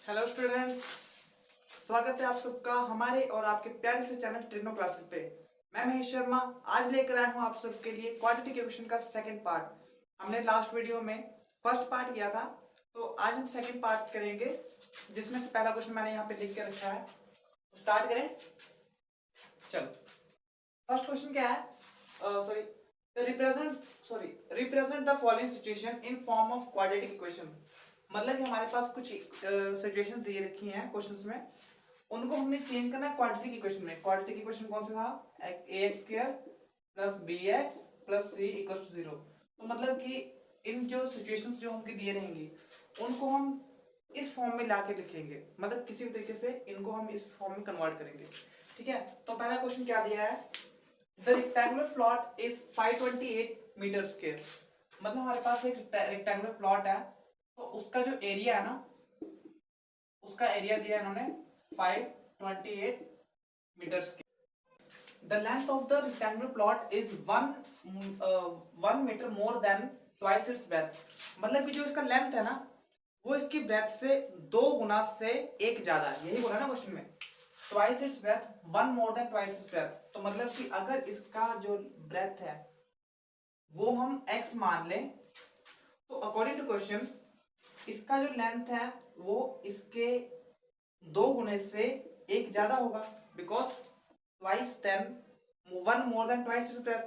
Hello students, स्वागत है आप सबका हमारे और आपके प्यारे से चैनल ट्रिग्नो क्लासेस पे। मैं महेश शर्मा आज लेकर आया हूँ आप सबके लिए क्वाड्रेटिक इक्वेशन का सेकंड पार्ट। हमने लास्ट वीडियो में फर्स्ट पार्ट किया था, तो आज हम सेकंड पार्ट करेंगे, जिसमें से पहला क्वेश्चन मैंने यहाँ पे लिख के रखा है। तो स्टार्ट करें, चलो। फर्स्ट क्वेश्चन क्या है? Represent the following situation in form of quadratic equation. मतलब कि हमारे पास कुछ सिचुएशन दे रखी हैं क्वेश्चंस में, उनको हमने चेंज करना है क्वाड्रेटिक इक्वेशन में। क्वाड्रेटिक इक्वेशन कौन सा था? ax² plus bx plus c equals to 0। तो मतलब कि इन जो सिचुएशंस जो हमके दिए रहेंगी उनको हम इस फॉर्म में लाके लिखेंगे, मतलब किसी भी तरीके से इनको हम इस फॉर्म में कन्वर्ट करेंगे। ठीक है, तो पहला क्वेश्चन क्या दिया है? The rectangular plot is 528 metre square. मतलब हमारे पास एक रेक्टेंगुलर प्लॉट है, तो उसका जो एरिया है ना, उसका एरिया दिया है इन्होंने 528 metre square. The length of the rectangular plot is 1 metre more than twice its breadth. मतलब कि जो इसका लेंथ है ना, वो इसकी ब्रेथ से 2 गुना से 1 ज्यादा है। यही बोला ना क्वेश्चन में, twice its breath 1 more than twice its breath. तो मतलब कि अगर इसका जो ब्रेथ है वो हम x मान लें, तो अकॉर्डिंग टू क्वेश्चन इसका जो लेंथ है वो इसके 2 गुने से 1 ज्यादा होगा, because twice then 1 more than twice its breadth.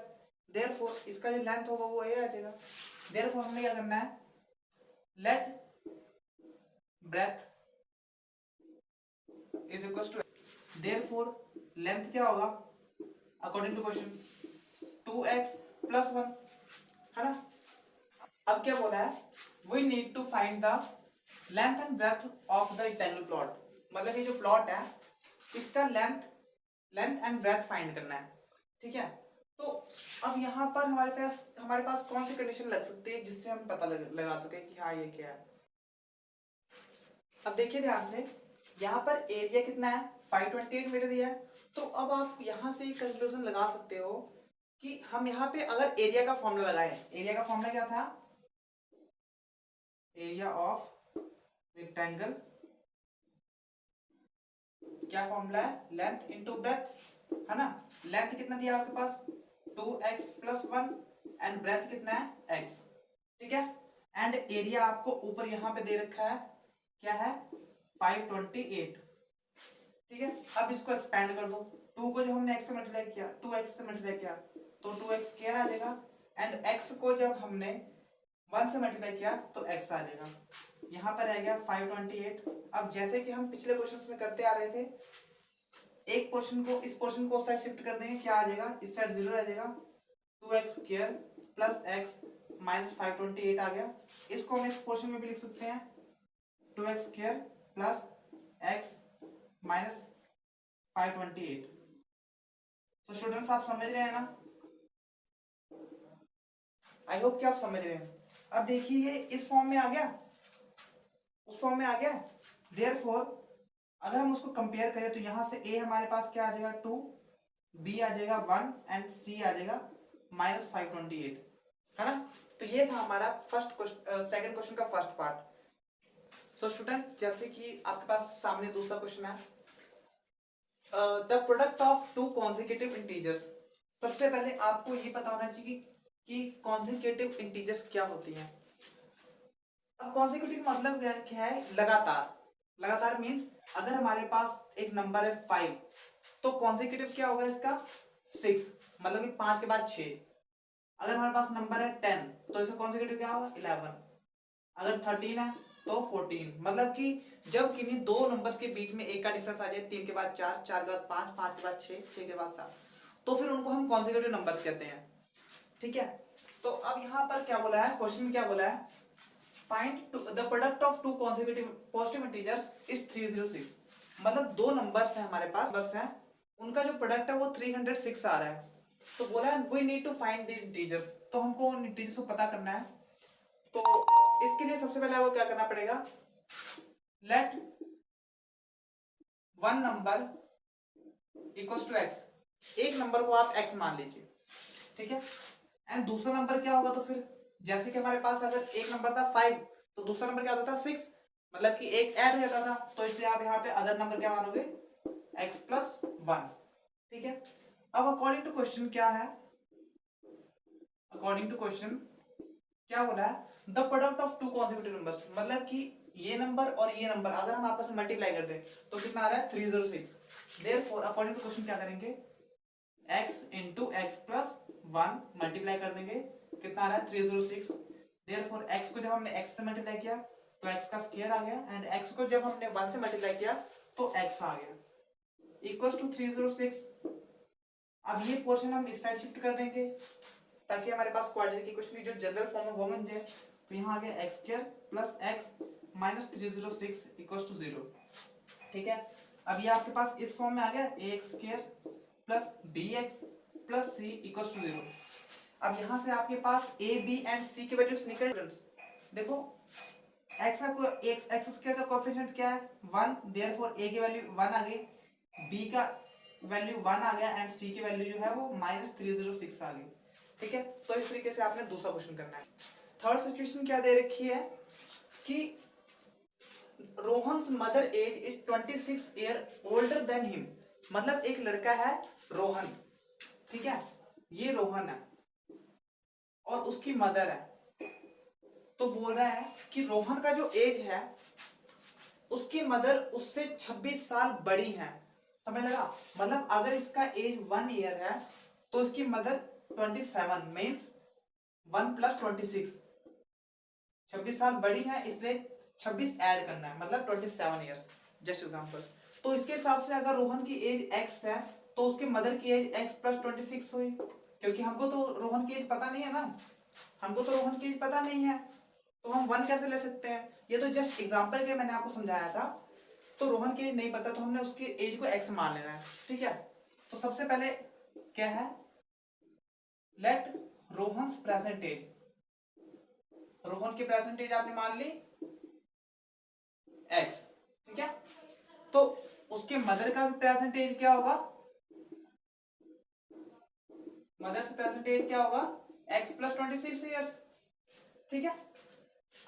Therefore इसका जो लेंथ होगा वो ये आ जाएगा। देयरफॉर हमें क्या करना है? Let breadth is equal to, therefore length क्या होगा according to question? 2x plus 1, है ना। अब क्या बोला है? We need to find the length and breadth of the rectangular plot. मतलब ये जो प्लॉट है इसका लेंथ एंड ब्रेथ फाइंड करना है। ठीक है, तो अब यहाँ पर हमारे पास कौन सी कंडीशन लग सकती है जिससे हम पता लगा सके कि हाँ ये क्या है। अब देखिए ध्यान से, यहाँ पर एरिया कितना है? 528 मीटर दिया है। तो अब आप यहाँ से कंक्लूजन लगा सकते हो कि हम यहाँ पे अगर एरिया का फॉर्मूला लगाएं, एरिया का फॉर्मूला क्या था? एरिया ऑफ रेक्टेंगल, क्या फॉर्मूला है? लेंथ इंटू ब्रेथ, है ना। लेंथ कितना दिया आपके पास? 2x प्लस 1 एंड ब्रेथ कितना है? x। ठीक है, एंड एरिया आपको ऊपर यहाँ पे दे रखा है, क्या है? 528। ठीक है, अब इसको एक्सपेंड कर दो। 2 को जो हमने x से मल्टीप्लाई किया, 2x से मल्टीप्लाई किया तो 2x स्क्वायर आ जाएगा, एंड x को जब हमने 1 से मल्टीप्लाई किया तो x आ जाएगा। यहाँ पर आ गया 528। अब जैसे कि हम पिछले क्वेश्चंस में करते आ रहे थे, एक पोर्शन को, इस पोर्शन को उस साइड शिफ्ट कर देंगे, क्या आ जाएगा? इस साइड 0 आ जाएगा। 2x square plus x minus 528 आ गया। इसको हम इस पोर्शन में भी लिख सकते हैं, 2x square plus x minus 528। तो स्टूडेंट्स आप समझ रहे हैं ना? आई होप कि आप समझ रहे हैं। अब देखिए ये इस फॉर्म में आ गया, उस फॉर्म में आ गया। देयरफॉर अगर हम उसको कंपेयर करें तो यहां से a हमारे पास क्या आ जाएगा? 2, b आ जाएगा 1 एंड c आ जाएगा माइनस 528, है ना। तो ये था हमारा सेकंड क्वेश्चन का फर्स्ट पार्ट। सो स्टूडेंट, जैसे कि आपके पास सामने दूसरा क्वेश्चन है, the product of 2 consecutive integers. सबसे पहले आपको ये पता होना चाहिए कि कॉन्सेक्यूटिव इंटीजर्स क्या होती हैं। अब कॉन्सेक्यूटिव मतलब क्या है? लगातार। लगातार मीन्स अगर हमारे पास एक नंबर है 5, तो कॉन्सेक्यूटिव क्या होगा इसका? 6, मतलब कि 5 के बाद 6। अगर हमारे पास नंबर है 10, तो इसका कॉन्सेक्यूटिव क्या होगा? 11। अगर 13 है तो 14। मतलब कि जब किन्हीं 2 नंबर्स के बीच में एक का डिफरेंस आ जाए, 3 के बाद 4, 4 के बाद 5, 5 के बाद 6, 6 के बाद 7, तो फिर उनको हम कॉन्सेक्यूटिव नंबर्स कहते हैं। ठीक है, तो अब यहाँ पर क्या बोला है? क्वेश्चन में क्या बोला है? Find the product of 2 consecutive positive integers is 306। मतलब 2 नंबर्स हैं हमारे पास, बस हैं, उनका जो प्रोडक्ट है वो 306 आ रहा है। तो बोला है we need to find these integers, तो हमको उन इंटीजर्स को पता करना है। तो इसके लिए सबसे पहले आपको क्या करना पड़ेगा? Let one number equals to x। एक नंबर को आप x मान लीजिए, ठीक है, एंड दूसरा नंबर क्या होगा? तो फिर जैसे कि हमारे पास अगर एक नंबर था 5, तो दूसरा नंबर क्या होता था? 6। मतलब कि एक ऐड रहता था, तो इसलिए आप यहाँ पे अदर नंबर क्या मानोगे, x+1। ठीक है, अब अकॉर्डिंग टू क्वेश्चन क्या है, अकॉर्डिंग टू क्वेश्चन क्या बोला है, the product of two consecutive numbers, मतलब कि ये नंबर और ये नंबर अगर हम आपस में मल्टीप्लाई कर दें तो कितना आ रहा है 306। देयरफॉर अकॉर्डिंग टू क्वेश्चन क्या करेंगे, x into x plus 1 multiply कर देंगे, कितना आ रहा है 306। देयरफॉर x को जब हमने x से मल्टीप्लाई किया तो x का स्क्वायर आ गया, एंड x को जब हमने 1 से मल्टीप्लाई किया तो x आ गया, इक्वल्स टू 306। अब ये पोर्शन हम इस साइड शिफ्ट कर देंगे ताकि हमारे पास क्वाड्रेटिक इक्वेशन की जो जनरल फॉर्म है वो बन जाए। तो यहाँ आ गया x square plus x minus 306 equals to 0। ठीक है, अब ये आपके पास इस फॉर्म में आ गया A X square plus B X plus C equals to 0। अब यहाँ से आपके पास ए बी एंड सी के वैल्यूज निकल, देखो एक्स का एक्स स्क्वायर का कोएफिशिएंट क्या है 1, देयरफॉर ए की वैल्यू 1 आ गई, बी का वैल्यू 1 आ गया, एंड सी की वैल्यू जो है वो -306 आ गई। ठीक है, तो इस तरीके से आपने दूसरा क्वेश्चन करना है। थर्ड सिचुएशन क्या दे रखी है कि Rohan's mother age is 26 year older than him, मतलब एक लड़का है रोहन, ठीक है, ये रोहन है और उसकी मदर है, तो बोल रहा है कि रोहन का जो एज है उसकी मदर उससे 26 साल बड़ी है, समझ लगा, मतलब अगर इसका एज 1 ईयर है तो इसकी मदर 27 मीन्स 1 + 26, 26 साल बड़ी है, इसलिए 26 ऐड करना है, मतलब 27 ईयर्स, जस्ट एग्जांपल। तो इसके हिसाब से अगर रोहन की एज x है तो उसके मदर की एज x + 26 हुई, क्योंकि हमको तो रोहन की एज पता नहीं है ना, हमको तो रोहन की एज पता नहीं है, तो हम 1 कैसे ले सकते हैं, ये तो जस्ट एग्जांपल के मैंने आपको समझाया था। तो रोहन की एज नहीं पता तो हमने उसकी एज को x मान लेना है। ठीक है, तो सबसे पहले क्या है, let Rohan's present age, Rohan की प्रेजेंट एज आपने मान ली x। ठीक है, तो उसके मदर का भी प्रेजेंट एज क्या होगा, मदर्स प्रेजेंट एज क्या होगा x + 26 ईयर्स। ठीक है,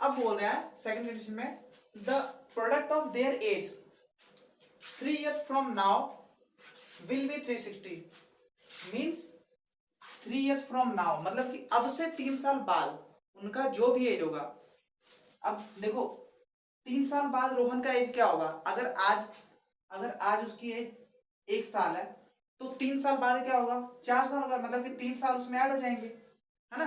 अब बोल रहा है सेकंड कंडीशन में the product of their age 3 years from now will be 360, means 3 years from now मतलब कि अब से 3 साल बाद उनका जो भी एज होगा। अब देखो 3 साल बाद रोहन का एज क्या होगा, अगर आज उसकी एज 1 साल है तो 3 साल बाद क्या होगा 4 साल होगा, मतलब कि 3 साल उसमें ऐड हो जाएंगे, है ना।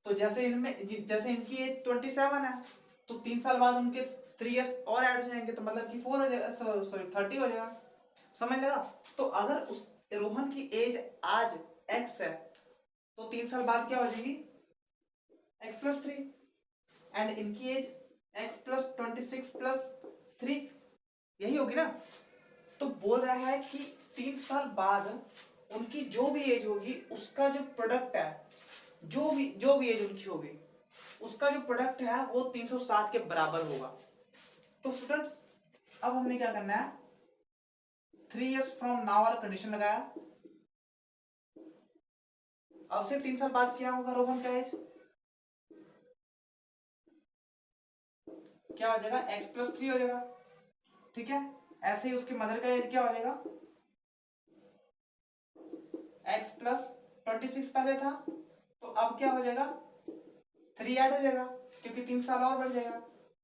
तो जैसे इनकी एज 27 है तो 3 साल बाद उनके 3 years और ऐड हो जाएंगे, तो मतलब कि 4 हो जाएगा, सॉरी 30 हो जाएगा, समझ लगा। तो अगर उस रोहन की एज आज x है तो 3 साल बाद क्या हो जाएगी x + 3, एंड इनकी एज x + 26 + 3 यही होगी ना। तो बोल रहा है कि 3 साल बाद उनकी जो भी एज होगी उसका जो प्रोडक्ट है, जो भी एज उनकी होगी उसका जो प्रोडक्ट है वो 360 के बराबर होगा। तो स्टूडेंट्स अब हमने क्या करना है, 3 years फ्रॉम नाउ वाला कंडीशन लगाया, अब से 3 साल बाद क्या होगा रोहन का एज, क्या हो जाएगा x + 3 हो जाएगा। ठीक है, ऐसे ही उसकी मदर का एज क्या हो जाएगा x + 26 पहले था, तो अब क्या हो जाएगा 3 ऐड हो जाएगा क्योंकि 3 साल और बढ़ जाएगा,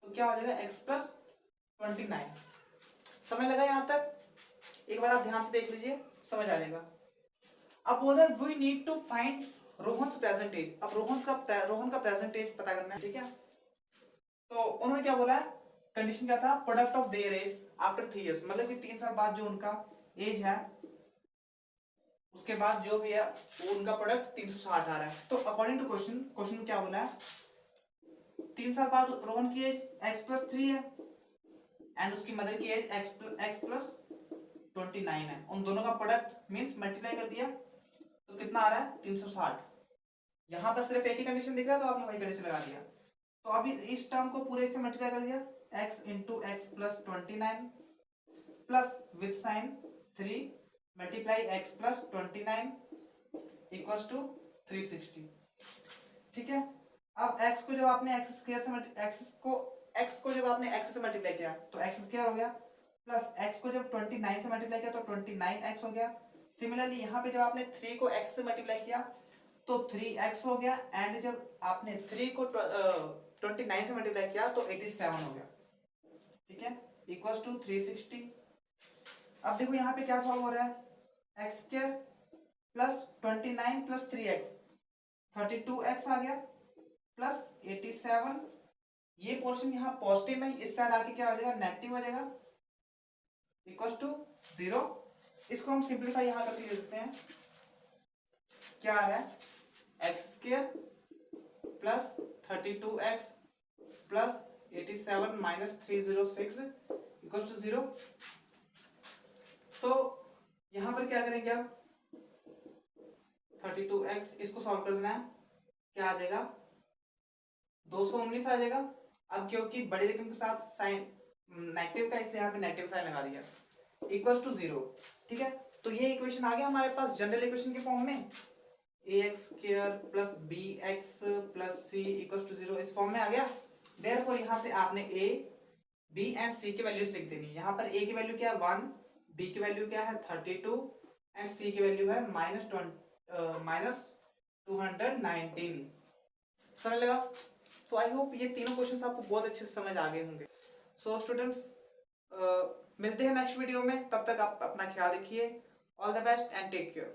तो क्या हो जाएगा x + 29। समझ लगा यहाँ तक, एक बार आप ध्यान से देख लीजिए समझ आ जाएगा। अब बोल रहे we need to find Rohan's present age, अब रोहन का प्रेजेंट एज पता करना है। ठीक है, तो उन्होंने क्या बोला है, कंडीशन क्या था, product of their age after 3 years, मतलब कि 3 साल बाद जो उनका एज है उसके बाद जो भी है वो उनका प्रोडक्ट 360 आ रहा है। तो अकॉर्डिंग टू क्वेश्चन में क्या बोला है, 3 साल बाद रोहन की एज x + 3 है एंड उसकी मदर की एज x + 29 है, उन दोनों का प्रोडक्ट मींस मल्टीप्लाई कर दिया तो कितना आ रहा है 360। यहाँ पर सिर्फ एक ही कंडीशन दिख रहा है तो आपने वही कंडीशन लगा दिया, तो अभी इस टर्म को पूरे से मल्टीप्लाई कर दिया x × x + 29 plus with sign 3 multiply x + 29 equals to 360। ठीक है, अब x को जब आपने x² से x को x को जब आपने x से मल्टीप्लाई किया तो x स्क्वायर हो गया, प्लस x को जब 29 से मल्टीप्लाई किया तो 29x हो गया। सिमिलरली यहाँ पे जब आपने 3 को x से मल्टीप्लाई किया तो 3x हो गया, एंड जब आपने 3 को 29 से मल्टीप्लाई किया तो 87 हो गया। ठीक है, इक्वल्स टू 360। अब देखो यहाँ पे क्या सॉल्व हो रहा है, x square plus 29 plus 3x 32x आ गया, प्लस 87। ये पोर्शन यहाँ पॉजिटिव है, इस साइड आके क्या हो जाएगा, नेगेटिव हो जाएगा, इक्वल्स टू 0। इसको हम सिंप्लीफाई यहाँ करके लिख सकते हैं, क्या आ रहा है, x square plus 32x plus 87 minus 306 equals to 0। तो यहाँ पर क्या करेंगे, अब 32x इसको सॉल्व कर देना है, क्या आ जाएगा, 219 आ जाएगा। अब क्योंकि बड़ी रकम के साथ साइन नेगेटिव का, इसलिए यहाँ पे नेगेटिव साइन लगा दिया, इक्वल्स टू 0। ठीक है, तो ये इक्वेशन आ गया हमारे पास जनरल इक्वेशन के फॉर्म में, ax square plus bx plus c equals to 0 इस फॉर्म में आ गया। देयरफॉर यहाँ से आपने a b एंड c की वैल्यूज लिख देनी है। यहाँ पर a की वैल्यू क्या है 1, b की वैल्यू क्या है 32 एंड c की वैल्यू है माइनस 219। समझ लगा? तो आई होप ये तीनों क्वेश्चंस आपको बहुत अच्छे से समझ आ गए होंगे। सो स्टूडेंट्स, मिलते हैं नेक्स्ट वीडियो में, तब तक आप अपना ख्याल रखिए। All the best and take care.